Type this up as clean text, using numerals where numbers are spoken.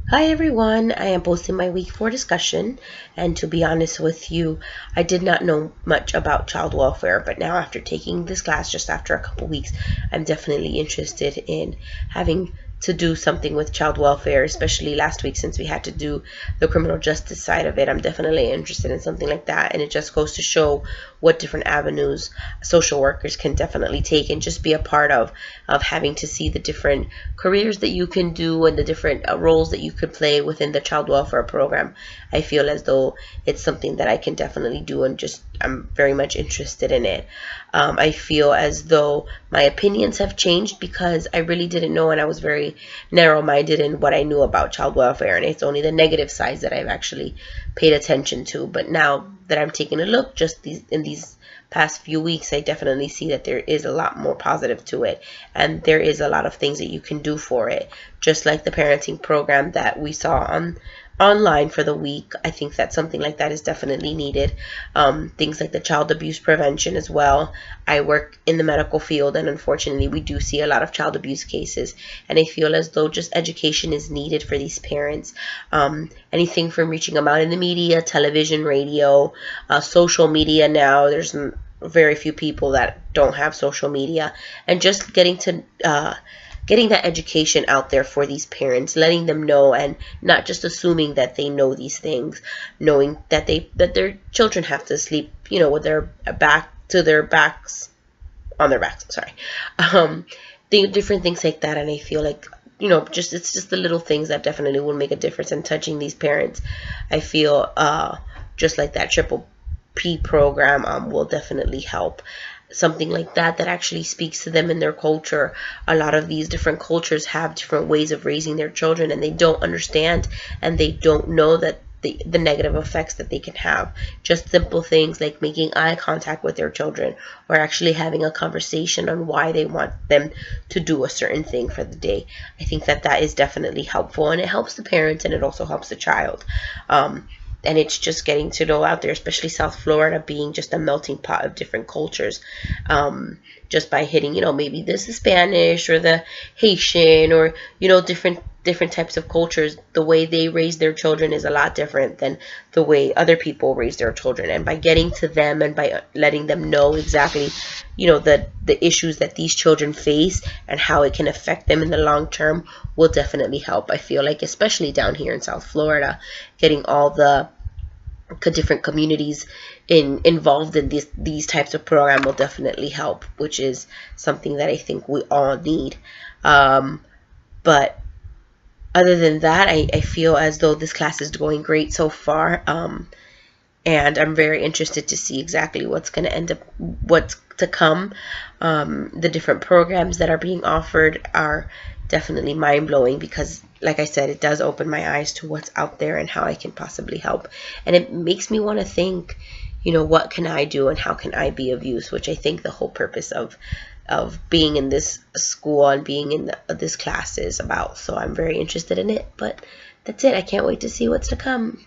Hi everyone, I am posting my week 4 discussion, and to be honest with you, I did not know much about child welfare, but now after taking this class just after a couple weeks, I'm definitely interested in having to do something with child welfare, especially last week since we had to do the criminal justice side of it. I'm definitely interested in something like that, and it just goes to show what different avenues social workers can definitely take and just be a part of having to see the different careers that you can do and the different roles that you could play within the child welfare program. I feel as though it's something that I can definitely do, and just I'm very much interested in it. I feel as though my opinions have changed because I really didn't know, and I was very narrow-minded in what I knew about child welfare, and it's only the negative sides that I've actually paid attention to. But now that I'm taking a look just in these past few weeks, I definitely see that there is a lot more positive to it, and there is a lot of things that you can do for it, just like the parenting program that we saw online for the week. I think that something like that is definitely needed. Things like the child abuse prevention as well. I work in the medical field, and unfortunately we do see a lot of child abuse cases, and I feel as though just education is needed for these parents. Anything from reaching them out in the media, television, radio, social media. Now there's very few people that don't have social media, and just getting that education out there for these parents, letting them know, and not just assuming that they know these things, knowing that their children have to sleep, with their backs on their backs. Sorry, different things like that. And I feel like it's just the little things that definitely will make a difference in touching these parents. I feel just like that Triple P program will definitely help. Something like that actually speaks to them in their culture. A lot of these different cultures have different ways of raising their children, and they don't understand, and they don't know that the negative effects that they can have. Just simple things like making eye contact with their children, or actually having a conversation on why they want them to do a certain thing for the day. I think that is definitely helpful, and it helps the parents, and it also helps the child. And it's just getting to know out there, especially South Florida being just a melting pot of different cultures. Just by hitting, maybe this is Spanish or the Haitian, or, different types of cultures, the way they raise their children is a lot different than the way other people raise their children. And by getting to them and by letting them know exactly, the issues that these children face and how it can affect them in the long term will definitely help. I feel like, especially down here in South Florida, getting all the different communities involved in these types of program will definitely help, which is something that I think we all need. But other than that, I feel as though this class is going great so far, and I'm very interested to see exactly what's to come. The different programs that are being offered are definitely mind-blowing because, like I said, it does open my eyes to what's out there and how I can possibly help. And it makes me want to think, what can I do and how can I be of use, which I think the whole purpose of being in this school and being in this class is about. So I'm very interested in it, but that's it. I can't wait to see what's to come.